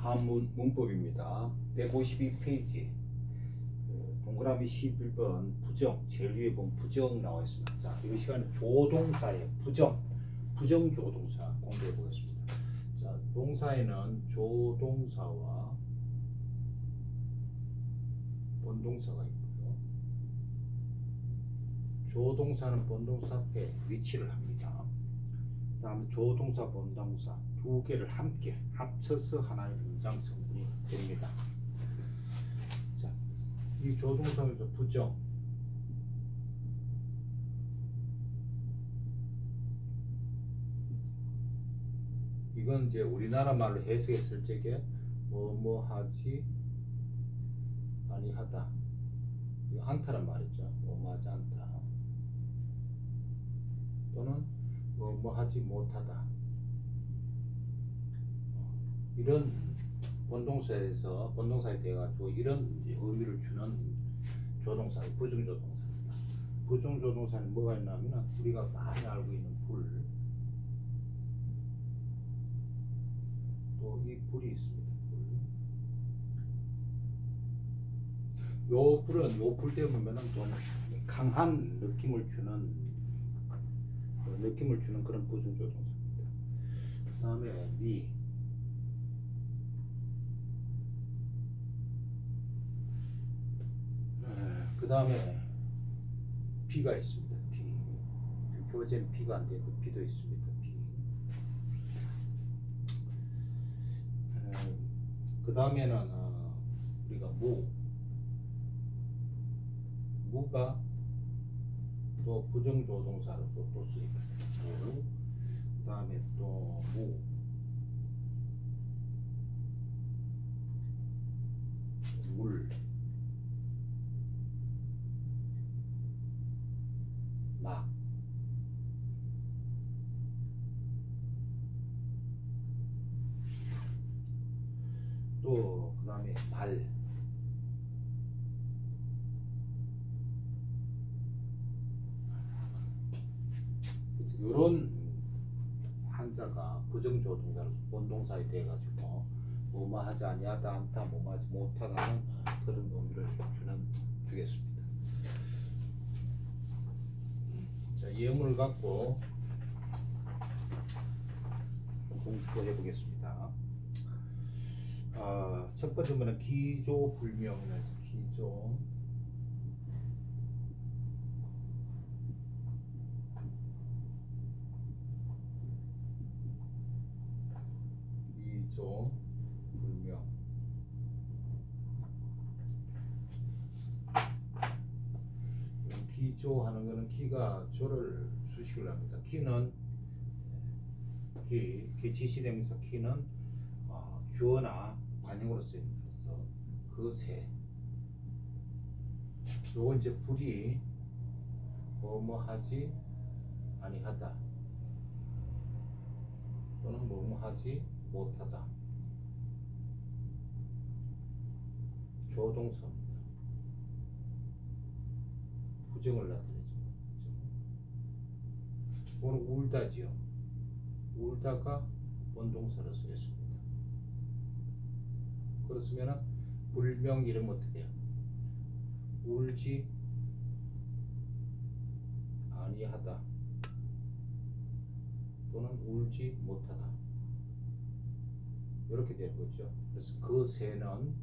한문 문법입니다. 152페이지 동그라미 11번 부정, 제일 위에 보면 부정 나와 있습니다. 자, 이 시간에 조동사의 부정 조동사 공부해 보겠습니다. 자, 동사에는 조동사와 본동사가 있고요. 조동사는 본동사 앞에 위치를 합니다. 그 다음에 조동사, 본동사 두 개를 함께 합쳐서 하나의 문장 성분이 됩니다. 자, 이 조동사는 부정, 이건 이제 우리나라 말로 해석했을 적에 뭐뭐 하지 아니하다, 이거 않다란 말이죠. 뭐뭐 하지 않다 또는 뭐뭐 하지 못하다, 이런 본동사에서 본동사에 대해 가지고 이런 의미를 주는 조동사, 부정조동사입니다. 부정조동사는 뭐가 있냐면 우리가 많이 알고 있는 불, 또 이 불이 있습니다. 요 불은 요 불 때문에는 좀 강한 느낌을 주는 그런 부정조동사입니다. 그 다음에 미, 그 다음에 비가 있습니다. 비, 교재는 비가 안 되고 비도 있습니다. 비. 그 다음에는 우리가 무가 또 부정조동사로서 또 쓰입니다. 그 다음에 또 물, 막, 또 그 다음에 말, 이런 한자가 부정조동사로서 본동사에 대해 가지고 뭐뭐 하지 아니하다, 않다, 뭐뭐 하지 못하다는 그런 의미를 주겠습니다. 자, 예문을 갖고 공부해 보겠습니다. 첫 번째 문은 기조불명이라서 기조 불명. 기조하는 거는 기가 조를 수식을 합니다. 기는 기 지시대명사 기는 주어나 관형으로 쓰입니다. 그래서 그새. 요거 이제 불이 뭐뭐 하지 아니하다 또는 뭐뭐 하지 못하다, 조동사입니다. 부정을 나타내죠. 오늘 울다지요. 울다가 본동사로 쓰였습니다. 그렇으면은 불명 이름 어떻게 해요? 울지 아니하다 또는 울지 못하다, 이렇게 되는 거죠. 그래서 그 새는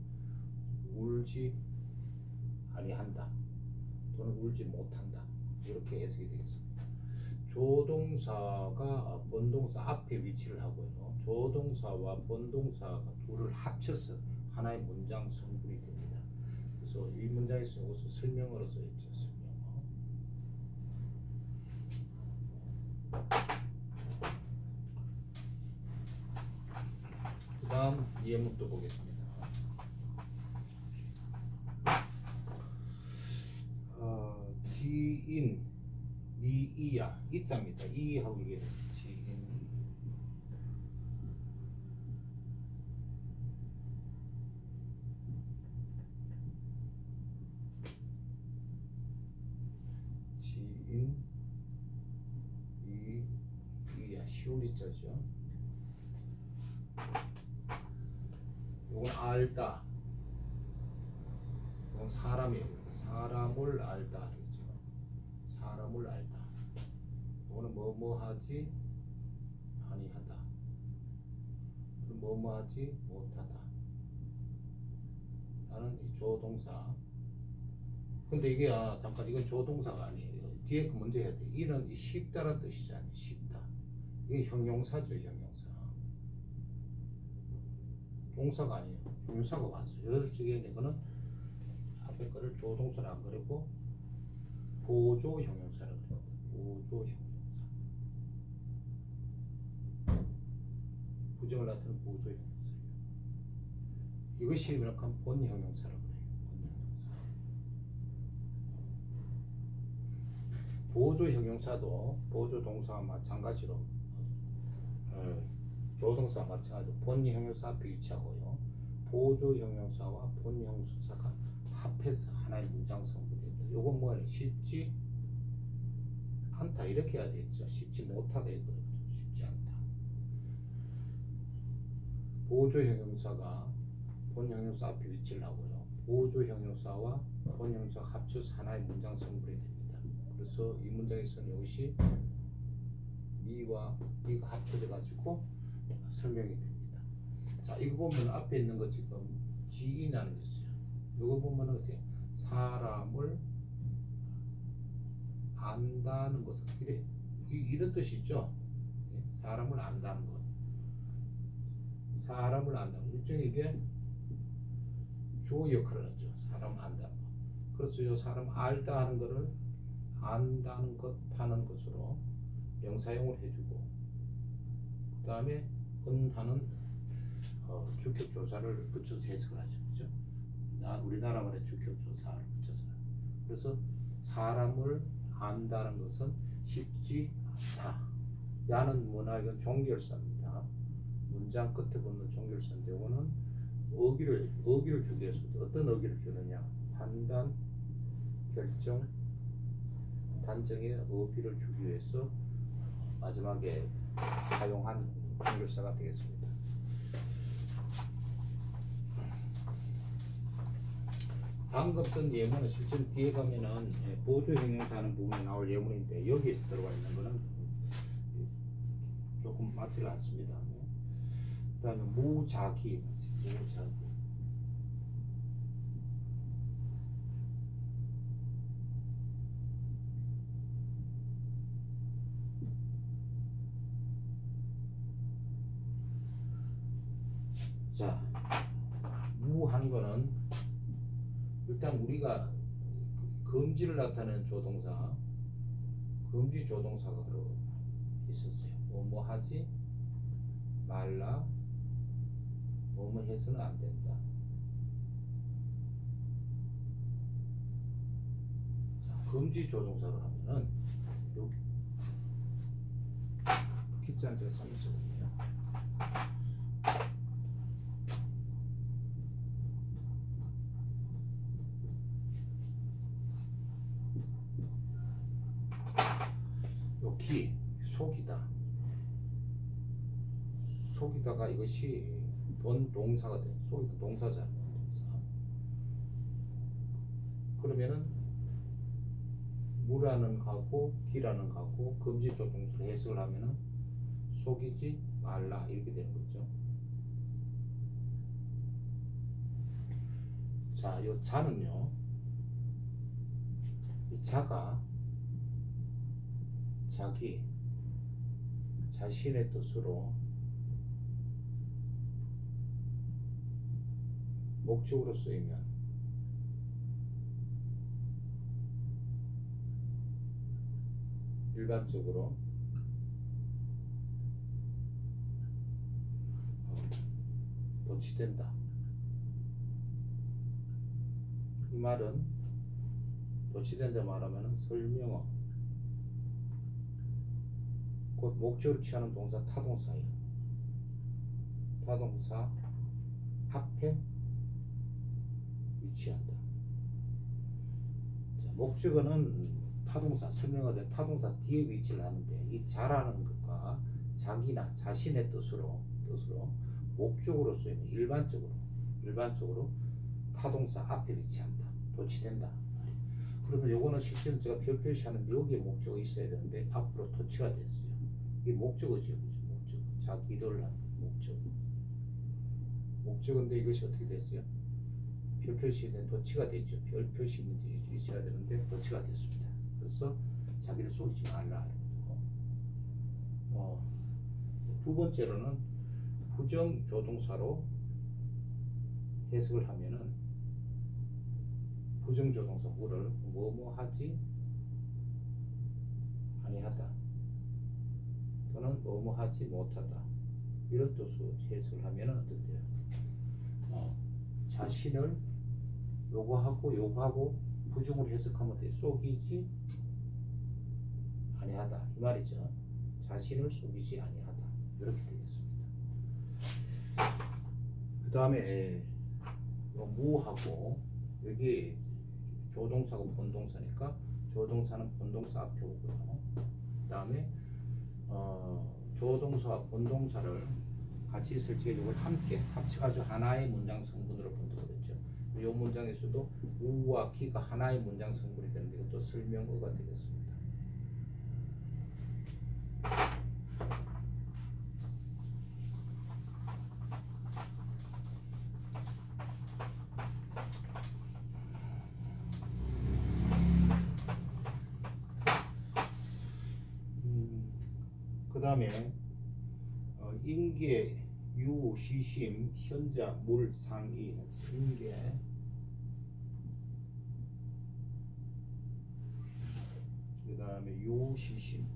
울지 아니한다 또는 울지 못한다, 이렇게 해석이 되겠습니다. 조동사가 본동사 앞에 위치를 하고요. 조동사와 본동사가 둘을 합쳐서 하나의 문장 성분이 됩니다. 그래서 이 문장에서 이것을 설명어로 써있죠. 설명어. 그 다음 예문도 보겠습니다. 지인, 미이야, 이자입니다. 이하고 이게 지인, 이야, 쉬운 이자죠. 이건 알다. 이건 사람이에요. 사람을 알다 그러죠. 사람을 알다. 이거는 뭐뭐 하지 아니하다. 뭐뭐 하지 못하다. 나는 이 조동사. 근데 이게 잠깐 이건 조동사가 아니에요. 뒤에 거 먼저 해야 돼. 이는 쉽다란 뜻이잖아요. 쉽다. 이게 형용사죠. 형용사. 동사가 아니에요. 형용사가 왔어요. 여러 쪽에 이거는 앞에 거를 조동사를 안 그리고 보조 형용사라고 그래요. 보조 형용사. 부정을 나타내는 보조 형용사예요. 이것이 명확한 본 형용사라고 그래요. 보조 형용사도 보조 동사와 마찬가지로 조동사와 마찬가지로 본 형용사 앞에 위치하고요. 보조 형용사와 본 형용사가 합해서 하나의 문장 성분이 된다. 요건 뭐예요? 쉽지 않다 이렇게 해야 되겠죠. 쉽지 못하다 이거죠. 쉽지 않다. 보조 형용사가 본 형용사 앞에 위치를 하고요. 보조 형용사와 본 형용사가 합쳐서 하나의 문장 성분이 됩니다. 그래서 이 문장에서는 이것이 미와 미가 합쳐져 가지고 설명이 됩니다. 자, 이거 보면 앞에 있는 거 지금 지인이라는 게 있어요. 이거 보면 어때요? 사람을 안다는 것은 이래 이런 뜻이죠. 사람을 안다는 것. 사람을 안다는 것. 일종의 이게 주어 역할을 하죠. 사람을 안다는 것. 그래서 이 사람 알다 하는 거를 안다는 것 하는 것으로 명사용을 해주고 그 다음에 은하는 주격조사를 붙여서 해석을 하죠. 그죠? 우리나라 말에 주격조사를 붙여서. 그래서 사람을 안다는 것은 쉽지 않다. 야는 뭐나 이건 종결사입니다. 문장 끝에 붙는 종결사인데 이거는 어기를 주기 위해서 어떤 어기를 주느냐? 판단, 결정, 단정의 어기를 주기 위해서 마지막에 사용한 종결사가 되겠습니다. 방금 쓴 예문은 실제 뒤에 가면은 보조 형용사하는 부분에 나올 예문인데 여기에서 들어가 있는 거는 조금 맞지 않습니다. 그 다음에 무작위. 자, 무한 거는 일단 우리가 금지를 나타내는 조동사, 금지 조동사가 있었어요. 뭐뭐 하지 말라, 뭐뭐 해서는 안 된다. 자, 금지 조동사로 하면은 여기 기자는 제가 잘못 적었네요. 기, 속이다. 속이다가 이것이 본 동사가 돼. 속이다 동사잖아요. 동사. 그러면은 무라는 가고 기라는 가고 금지 조동사를 해석을 하면은 속이지 말라 이렇게 되는 거죠. 자, 이 자는요. 이 자가 자기 자신의 뜻으로 목적으로 쓰이면 일반적으로 도치된다. 이 말은 도치된다 말하면 설명어 곧 목적으로 취하는 동사 타동사예요. 타동사 앞에 위치한다. 자, 목적어는 타동사 설명어된 타동사 뒤에 위치를 하는데 이 자라는 것과 자기나 자신의 뜻으로 목적으로 쓰이는 일반적으로 일반적으로 타동사 앞에 위치한다. 도치된다. 그러면 요거는 실제로 제가 별 표시하는데 여기에 목적어 있어야 되는데 앞으로 도치가 됐어요. 이게 목적어죠. 목적어. 자기를 한 목적어. 목적어인데 이것이 어떻게 됐어요? 별 표시는 도치가 됐죠. 별 표시 있어야 되는데 도치가 됐습니다. 그래서 자기를 속이지 말라. 두 번째로는 부정 조동사로 해석을 하면은 부정 조동사 뭐를 뭐뭐 하지 아니하다 또는 뭐뭐 하지 못하다 이런 뜻으로 해석을 하면은 어떤데요? 자신을 요구하고 부정으로 해석하면 돼. 속이지 아니하다 이 말이죠. 자신을 속이지 아니하다 이렇게 되겠습니다. 그 다음에 무하고 여기 조동사고 본동사니까 조동사는 본동사 앞에 오고요. 그 다음에 조동사와 본동사를 같이 있을 때 이걸 함께 합쳐가지고 하나의 문장 성분으로 본다고 그랬죠. 이 문장에서도 우와 기가 하나의 문장 성분이 되는데 이것도 설명어가 되겠습니다. 그 다음에 인계, 유, 시심, 현자, 물, 상이 해서 인계 그 다음에 유, 시심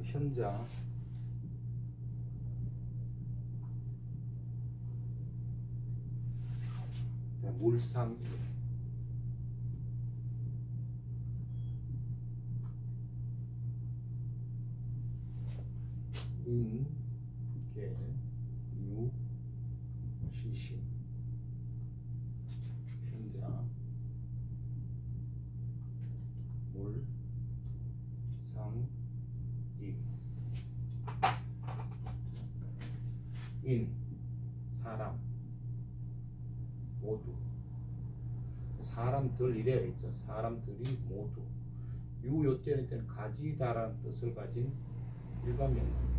현자 물상 인, 계, 유, 시심, 현자, 물, 상, 임. 인, 사람, 모두. 사람들 이래야 있죠. 사람들이 모두. 요때는 가지다라는 뜻을 가진 일반 명사입니다.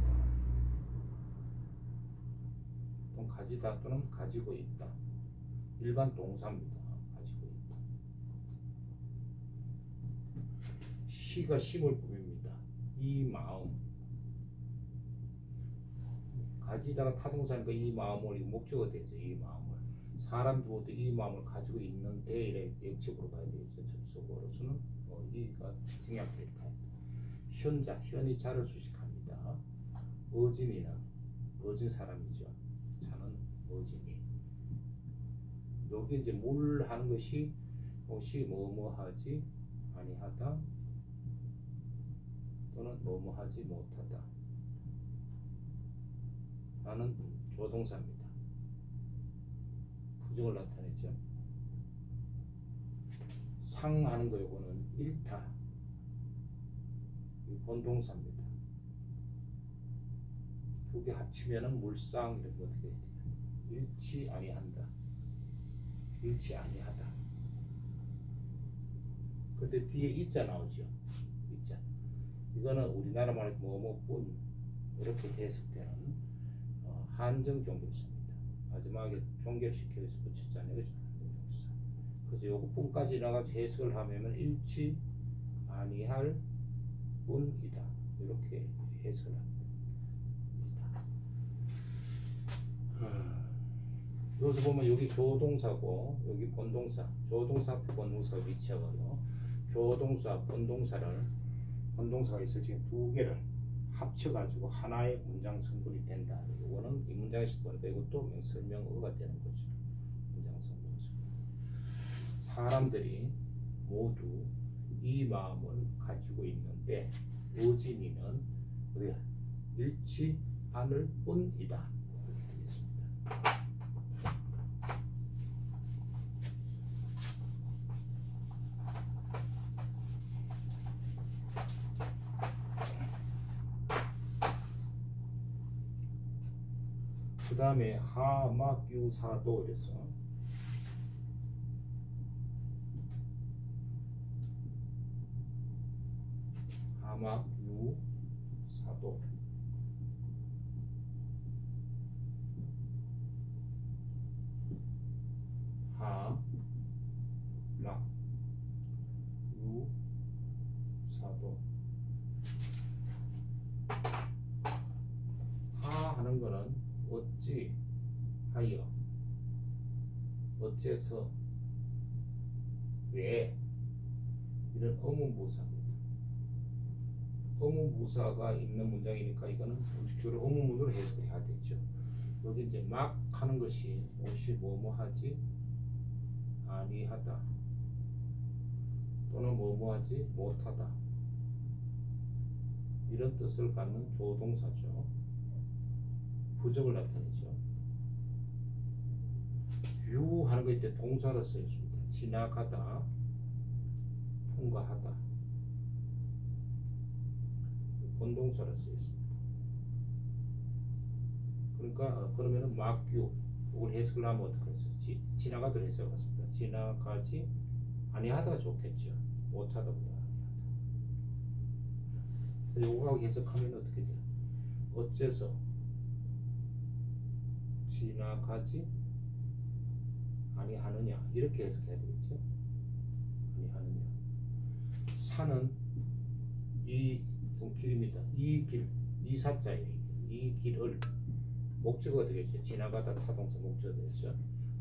또 가지다 또는 가지고 있다. 일반 동사입니다. 가지고 있다. 시가 심을 꾸밉니다. 이 마음. 가지다가 타동사니까 이 마음을 목적어 되죠. 이 마음을. 사람도 모두 이 마음을 가지고 있는데 이래 역적으로 가야 되겠죠. 접속어로서는 이가 생략됐다. 현자, 현이 자를 수식합니다. 어진이는 어진 사람이죠. 자는 어진이. 여기 이제 뭘 하는 것이 혹시 뭐뭐 하지 아니하다 또는 뭐뭐 하지 못하다 라는 조동사입니다. 부정을 나타내죠. 상하는 거 요거는 일타 본동사입니다. 두 개 합치면은 물상 이렇게 어떻게 돼요? 일치 아니한다. 일치 아니하다. 근데 뒤에 이자 나오죠. 이자. 이거는 우리나라 말로 뭐뭐뿐 이렇게 해석되는 한정 종교입니다. 마지막에 종결시켜서 붙였잖아요. 그래서 요거 뿐까지 나가서 해석을 하면은 일치 아니할 뿐이다. 이렇게 해석을 합니다. 여기서 보면 여기 조동사고 여기 본동사, 조동사 본동사가 위치하고요. 조동사 본동사를 본동사가 있을 때 두 개를 합쳐가지고 하나의 문장 성분이 된다. 이거는 이 문장에서 보니까 이것도 설명어가 되는 거죠. 문장 성분에서. 사람들이 모두 이 마음을 가지고 있는데 어진이는 일치 않을 뿐이다. 이렇게 되겠습니다. 그 다음에 하막유사도 이랬어. 하막유사도. 하막유사도. 하 하는 거는 어찌 하여, 어째서, 왜, 이런 의문부사입니다. 의문부사가 있는 문장이니까 이거는 상식적으로 의문문으로 해석해야 되죠. 여기 이제 막 하는 것이 옷이 뭐뭐 하지 아니하다, 또는 뭐뭐 하지 못하다, 이런 뜻을 갖는 조동사죠. 부정을 나타내죠. 유 하는 거 이때 동사로 쓰였습니다. 지나가다, 통과하다, 본동사로 쓰였습니다. 그러니까 그러면은 막유, 이걸 해석을 하면 어떻게 했어요? 지나가도록 해석했습니다. 지나가지 아니하다가 좋겠죠. 못하다보다 아니하다. 요거하고 해석하면 어떻게 돼요? 어째서 지나가지 아니하느냐, 이렇게 해석해야 되겠죠. 아니하느냐. 산은 이 길입니다. 이 길, 이 사자예요. 이 길을 목적어가 되겠죠. 지나가다 타동사 목적어 되겠죠.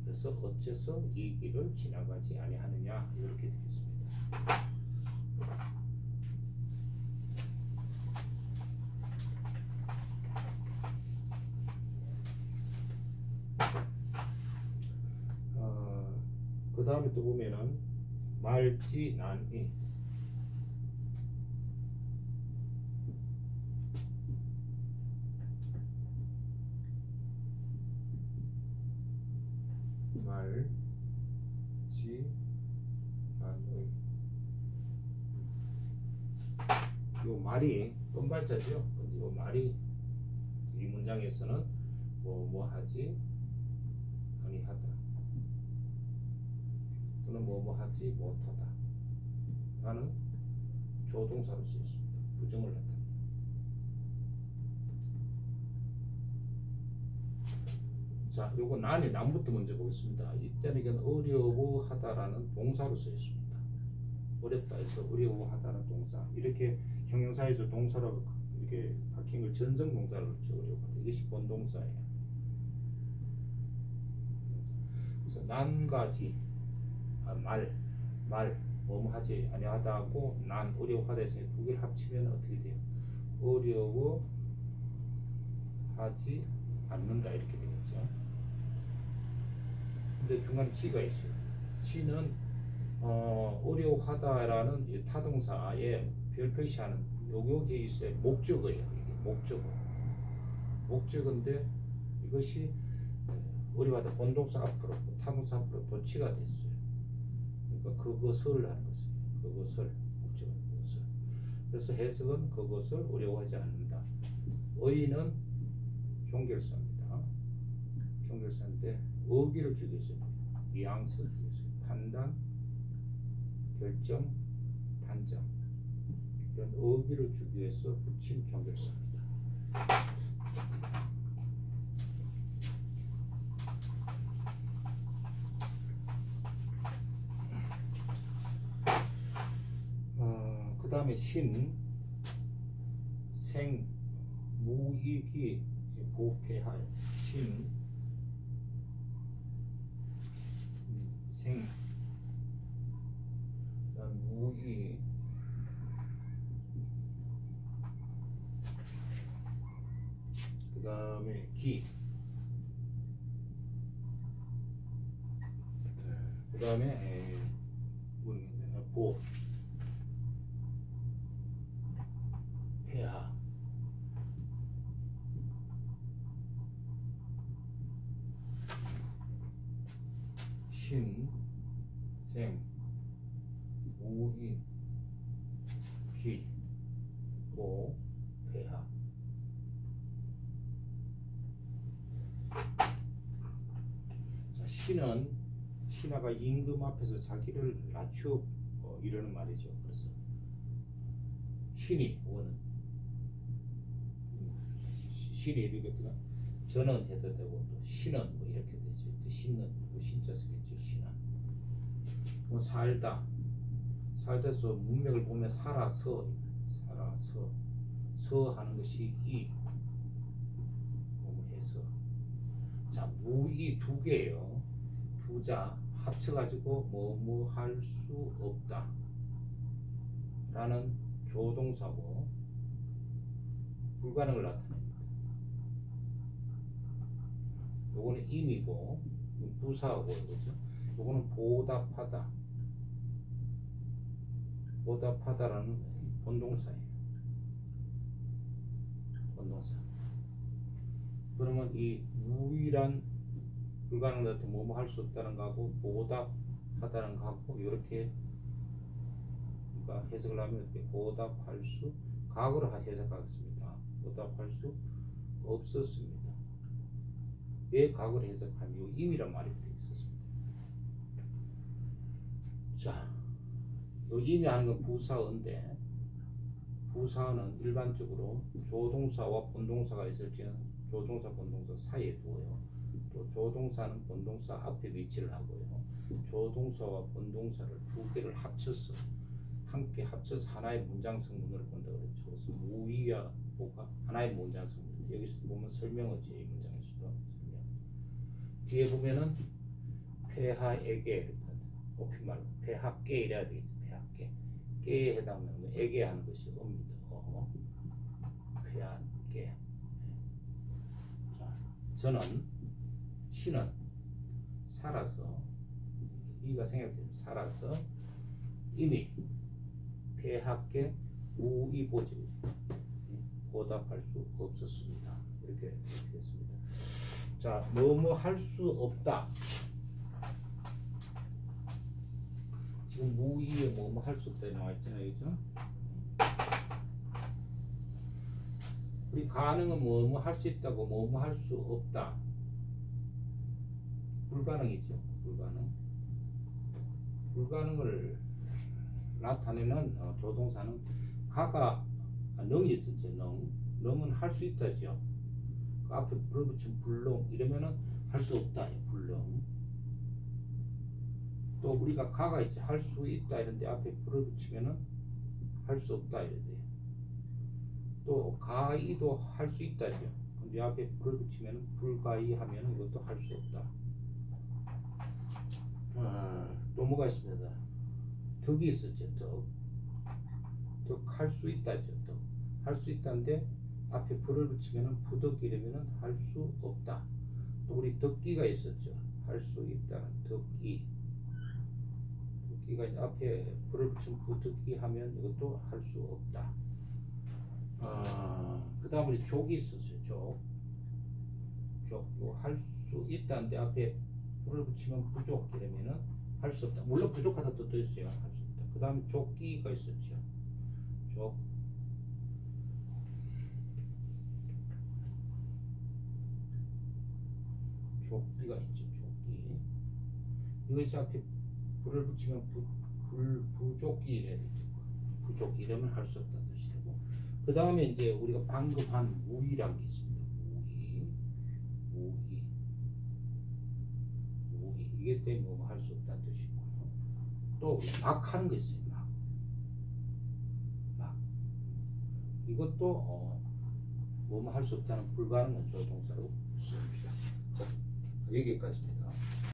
그래서 어째서 이 길을 지나가지 아니하느냐, 이렇게 되겠습니다. 그 다음에 또 보면은 말지난이, 말지난의, 요 말이 뻔발자죠. 근데 요 말이 이 문장에서는 뭐 하지 아니하다, 또는 뭐뭐 하지 못하다 라는 조동사로 쓰였습니다. 부정을 나타내요. 자, 요거 난부터 먼저 보겠습니다. 이때는 이건 어려워하다라는 동사로 쓰였습니다. 어렵다 해서 어려워하다는 동사. 이렇게 형용사에서 동사로 이렇게 바뀐 걸 전정 동사로 그렇죠. 어려워하다. 이것이 본동사예요. 그래서 난가지, 말, 뭐뭐 하지 아니하다고 난, 어려워하다 해서 두 개를 합치면 어떻게 돼요? 어려워하지 않는다, 이렇게 되겠죠. 근데 중간에 지가 있어요. 지는 어려워하다라는 타동사에 별 표시하는 여기에 있어요. 목적어예요. 이게 목적어인데 이것이 어려워하다 본동사 앞으로, 타동사 앞으로 도치가 됐어요. 그러니까 그것을 하는 것이에요. 그것을, 목적어 그것을. 그래서 해석은 그것을 어려워하지 않는다. 의는 종결사입니다. 종결사인데 어기를 주고 있어요. 뉘앙스 주고 있어요. 판단, 결정, 단정, 이런 어기를 주기 위해서 붙인 종결사입니다. 그 다음에 신, 생, 무이기, 보패하여. 신, 생, 무이, 그 다음에 기, 그 다음에 보, 폐하, 신, 생, 무이, 기, 보, 폐하. 신하가 임금 앞에서 자기를 낮추어 이러는 말이죠. 그래서 신이 원은 신이 이러거든요. 전은 해도 되고 또 신은 뭐 이렇게 되죠. 또 신은 뭐 신자 쓰겠죠. 신은 뭐 살다서 문맥을 보면 살아서 서 하는 것이 이 해서 자 무이 두 개예요. 두자 합쳐가지고 뭐 할 수 없다 라는 조동사고 불가능을 나타냅니다. 요거는 임이고 부사하고 그죠? 요거는 보답하다라는 본동사예요. 본동사. 그러면 이 무의란 불가능을 나타내 뭐뭐 할 수 없다는 거하고 보답하다는 거하고 이렇게 해석을 하면 어떻게 보답할 수 과거로 해석하겠습니다. 보답할 수 없었습니다. 왜 과거로 해석하면 요 임이란 말이 되어 있었습니다. 자, 요 임이 하는 건 부사어인데 부사어는 일반적으로 조동사와 본동사가 있을 때는 조동사 본동사 사이에 두어요. 또 조동사는 본동사 앞에 위치를 하고요. 조동사와 본동사를 두 개를 합쳐서 함께 합쳐서 하나의 문장 성분을 본다고 그랬죠. 그래서 무의와 보가 하나의 문장 성분. 여기서 보면 설명어 제 문장에서도 설명. 뒤에 보면은 폐하에게 높임말로 폐하께 이래야 되겠죠. 폐하께 깨에 해당하는 에게 하는 것이 어입니다. 폐하께. 자, 저는 신은 살아서 이가 생각되면 살아서 이미 폐하께 무의보지 보답할 수 없었습니다. 이렇게 되겠습니다. 자, 뭐뭐 할 수 없다. 지금 무의에 뭐뭐 할 수 없다 나와 있잖아요, 그죠? 우리 가능은 뭐뭐 할 수 있다고 뭐뭐 할 수 없다. 불가능이죠. 불가능을 나타내는 조동사는 가가 능이 있었죠. 능은 할 수 있다죠. 그 앞에 불을 붙인 불능 이러면은 할 수 없다. 불능. 또 우리가 가가 있죠. 할 수 있다 이런데 앞에 불을 붙이면은 할 수 없다 이래요. 또 가이도 할 수 있다죠. 근데 앞에 불을 붙이면은 불가이 하면은 이것도 할 수 없다. 또 뭐가 있습니다. 덕이 있었죠. 덕 할 수 있다죠. 덕 할 수 있다는데 앞에 불을 붙이면은 부덕이라면은 할 수 없다. 또 우리 덕기가 있었죠. 할 수 있다는 덕기. 덕기가 앞에 불을 붙이면 부덕기 하면 이것도 할 수 없다. 그 다음 우리 족이 있었어요. 족 할 수 있다는데 앞에 불을 붙이면 부족이라면은 할 수 없다. 물론 부족하다 뜻도 있어요. 할 수 없다. 그 다음 족기가 있었죠. 족기가 있죠. 족기. 이것이 앞에 불을 붙이면 부족기 이래야 되죠. 부족기 이러면 할 수 없다 뜻이 되고. 그 다음에 이제 우리가 방금 한 무의란 게 있습니다. 무의. 이게 때문에 뭐 할 수 없다는 뜻이고요. 또 막 하는 거 있어요. 막. 이것도 뭐뭐 할 수 없다는 불가능한 조동사로 씁니다. 자, 여기까지입니다.